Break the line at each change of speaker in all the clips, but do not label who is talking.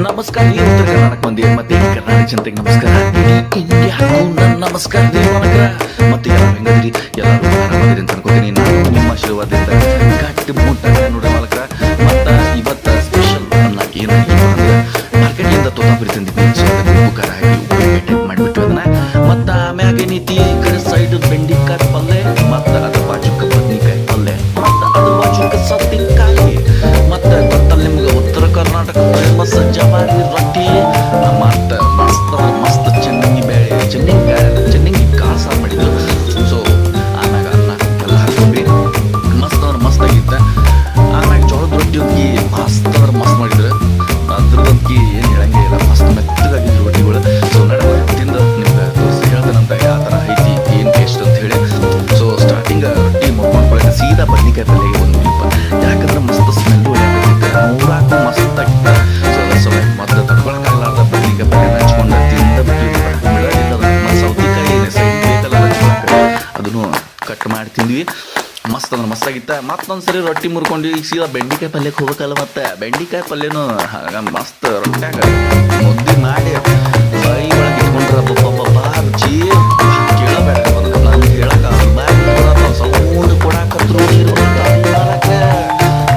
ನಮಸ್ಕಾರ ರೀ ಉತ್ತರ ಕರ್ನಾಟಕ ಮಂದಿ ಮತ್ತೆ ಕರ್ನಾಟಕ ಜನತೆಗೆ ನಮಸ್ಕಾರ. ಇಂಡಿಯಾಗೂ ನನ್ನ ನಮಸ್ಕಾರ ರೀ ಮಾಲಕ್ರ. ಮತ್ತೆ ಎಲ್ಲ ಹೆಂಗದ್ರಿ, ಎಲ್ಲರೂ ಆರಾಮದಿರಿ ಅಂತ ಅನ್ಕೋತೀನಿ. ನಾನು ನಿಮ್ಮ ಆಶೀರ್ವಾದದಿಂದ ಗಟ್ಟಿ ಮುಟ್ಟ ನೋಡ್ರಿ ಮಾಲಕ್ರ. ಮತ್ತ ಇವತ್ತ ಸ್ಪೆಷಲ್ ಅನ್ನ ಏನಾಗಿ ಅಂದ್ರೆ ಮಾರ್ಕೆಟಿಂದ ತೋತಾಪುರಿ ತಂದಿದ್ದೀನಿ. ಸೊ ಅದಕ್ಕೆ ಉಪ್ಪು ಖಾರ ಹಾಕಿ ಉಪ್ಪು ಮಾಡಿಬಿಟ್ಟು ಅದನ್ನ ಮತ್ತ ಆಮ್ಯಾಗ ಏನೈತಿ ಈ ಕಡೆ ಸೈಡ್ ಬೆಂಡಿಕಾಯಿ ಪಲ್ಲೆ, ಮತ್ತ ಅದ್ರ ಬಾಜುಕ ಬದ್ನಿಕಾಯಿ ಪಲ್ಲೆ, ಮತ್ತ ಅದ್ರ ಬಾಜುಕ ಸೌತೆಕಾಯಿ, ಮತ್ತೆ ಗೊತ್ತಲ್ಲ ನಿಮ್ಗೆ ಉತ್ತರ ಕರ್ನಾಟಕ ಫೇಮಸ್ ಜವಾರಿ ರೊಟ್ಟಿ, ಮತ್ತ ಮಸ್ತ್ ಮಸ್ತ್ ಚೆನ್ನಂಗಿ ಬೇಳೆ, ಚೆನ್ನಂಗಿ ಕಾಳು ಸಾರು ಮಾಡಿದ್ರು. ಸೊ ಆಮ್ಯಾಗ ಅನ್ನ ಎಲ್ಲ ಹಾಕೊಂಡ್ರಿ ಮಸ್ತ್ ಅಂದ್ರೆ ಮಸ್ತ್ ಆಗಿತ್ತ. ಆಮ್ಯಾಗ ಜೋಳದ ರೊಟ್ಟಿ ಹೋಗಿ ಮಸ್ತ್ ಅಂದ್ರೆ ಮಸ್ತ್ ಮಾಡಿದ್ರು. ಅದ್ರ ಬಗ್ಗೆ ಏನು ಹೇಳಂಗೆ ಇಲ್ಲ, ಮಸ್ತ್ ಮೆತ್ತಗಾಗಿದ್ರು ರೊಟ್ಟಿಗಳು. ಸೊ ನಡುವ ತಿಂದು ನಿಮ್ಗೆ ತೋರಿಸಿ ಹೇಳ್ತಾನಂತ ಯಾವ ಥರ ಐತಿ ಏನು ಟೇಸ್ಟ್ ಅಂತ ಹೇಳಿ. ಸೊ ಸ್ಟಾರ್ಟಿಂಗ್ ರೊಟ್ಟಿ ಮಾಡ್ಕೊಳ್ಳೋಕೆ ಸೀದಾ ಬದ್ನಿಕಾಯಿ ಪಲ್ಲೆಗೆ ಒಂದು ಯಾಕಂದ್ರೆ ಮಸ್ತ್ ಸ್ಮೆಲ್ಲು ನೋಡಾಕು ಮಸ್ತ್ ಆಗಿತ್ತ. ಸೊ ಅದ್ರ ಸಲ ಮೊದಲು ತಡ್ಕೊಳಕ್ಕಾಗಲಾರ್ದ ಬದ್ನಿಕಾಯಿ ಪಲ್ಲೆ ಹಚ್ಕೊಂಡು ತಿಂದ ಬಿಟ್ಟಿಲ್ಲ. ಮತ್ತು ಸೌತೆಕಾಯಿ ಸೈಡ್ ಬೇಕಲ್ಲ ಅದನ್ನು ಕಟ್ ಮಾಡಿ ತಿಂದ್ವಿ. ಮಸ್ತ್ ಅಂದ್ರೆ ಮಸ್ತ್ ಆಗಿತ್ತ. ಮತ್ತೊಂದ್ಸರಿ ರೊಟ್ಟಿ ಮುರ್ಕೊಂಡು ಈಗ ಸೀದಾ ಬೆಂಡಿಕಾಯಿ ಪಲ್ಯಕ್ಕೆ ಹೋಗ್ಬೇಕಲ್ಲ. ಮತ್ತೆ ಬೆಂಡಿಕಾಯಿ ಪಲ್ಯನೂ ಮಸ್ತ್ ರೊಟ್ಟ್ಯಾಗ ಮುದ್ದೆ ಮಾಡಿ ಬಾಯಿ ಒಳಗೆ ಇಟ್ಕೊಂಡ್ರ ರುಚಿ ಕೇಳಬೇಡ. ನಾನು ಹೇಳಕ ಸೌಂಡ್ ಕೊಡಾಕತ್ರು ನೀರು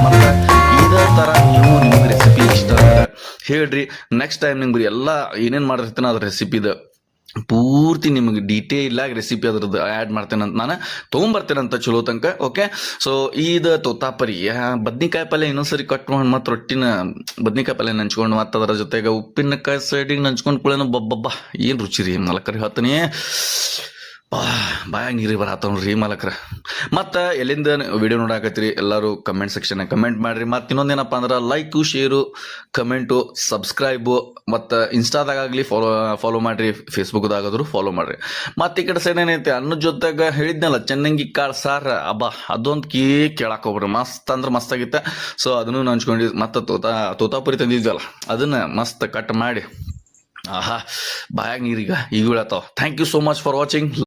ಮತ್ತೆ ಇದೇ ಥರ ನೀವು ನಿಮ್ಗೆ ರೆಸಿಪಿ ಇಷ್ಟ ಹೇಳ್ರಿ. ನೆಕ್ಸ್ಟ್ ಟೈಮ್ ನಿಮ್ಗೆ ಎಲ್ಲ ಏನೇನು ಮಾಡಿರ್ತೀನೋ ಅದ್ರ ರೆಸಿಪಿದು ಪೂರ್ತಿ ನಿಮಗೆ ಡೀಟೇಲ್ ಆಗಿ ರೆಸಿಪಿ ಅದ್ರದ್ದು ಆ್ಯಡ್ ಮಾಡ್ತೇನೆ ಅಂತ ನಾನು ತೊಗೊಂಬರ್ತೇನಂತ ಚಲೋ ತನಕ. ಓಕೆ, ಸೊ ಇದು ತೋತಾಪರಿ ಬದ್ನಿಕಾಯಿ ಪಲ್ಯ ಇನ್ನೊಂದ್ಸರಿ ಕಟ್ ಮಾಡಿ ಮತ್ತು ರೊಟ್ಟಿನ ಬದ್ನಿಕಾಯಿ ಪಲ್ಯ ನಂಚ್ಕೊಂಡು ಮತ್ತು ಅದರ ಜೊತೆಗೆ ಉಪ್ಪಿನಕಾಯಿ ಸೈಡಿಗೆ ನಂಚ್ಕೊಂಡು ಕುಳೇನು ಬಬ್ಬಬ್ಬ ಏನು ರುಚಿ ರೀ ಮಾಲಕರಿ. ಹೇಳ್ತೀನಿ ಬಾಯಾಗ ನೀರು ಬರತ್ತವ್ರಿ ಮಾಲಕ್ರ. ಮತ್ತು ಎಲ್ಲಿಂದ ವಿಡಿಯೋ ನೋಡಾಕತ್ತೀರಿ ಎಲ್ಲರೂ ಕಮೆಂಟ್ ಸೆಕ್ಷನ್ ಕಮೆಂಟ್ ಮಾಡಿರಿ. ಮತ್ತು ಇನ್ನೊಂದೇನಪ್ಪ ಅಂದ್ರೆ ಲೈಕು, ಶೇರು, ಕಮೆಂಟು, ಸಬ್ಸ್ಕ್ರೈಬು, ಮತ್ತು ಇನ್ಸ್ಟಾದಾಗಲಿ ಫಾಲೋ ಮಾಡಿರಿ, ಫೇಸ್ಬುಕ್ದಾಗಾದರೂ ಫಾಲೋ ಮಾಡಿರಿ. ಮತ್ತು ಈ ಕಡೆ ಸೈಡ್ ಏನೈತೆ ಅನ್ನದ ಜೊತೆಗೆ ಹೇಳಿದ್ನಲ್ಲ ಚೆನ್ನಂಗಿ ಕಾಳು ಸಾರು, ಅದೊಂದು ಕೇಳಕ್ಕೆ ಹೋಗ್ರಿ ಮಸ್ತ್ ಅಂದ್ರೆ ಮಸ್ತ್ ಆಗಿತ್ತೆ. ಸೊ ಅದನ್ನು ನಂಚ್ಕೊಂಡು ಮತ್ತು ತೋತಾಪುರಿ ತಂದಿದ್ವಲ್ಲ ಅದನ್ನು ಮಸ್ತ್ ಕಟ್ ಮಾಡಿ ಆಹಾ ಬಾಯಾಗ ನೀರೀಗ ಈಗ ಬೀಳತ್ತಾವ. Thank you so much for watching.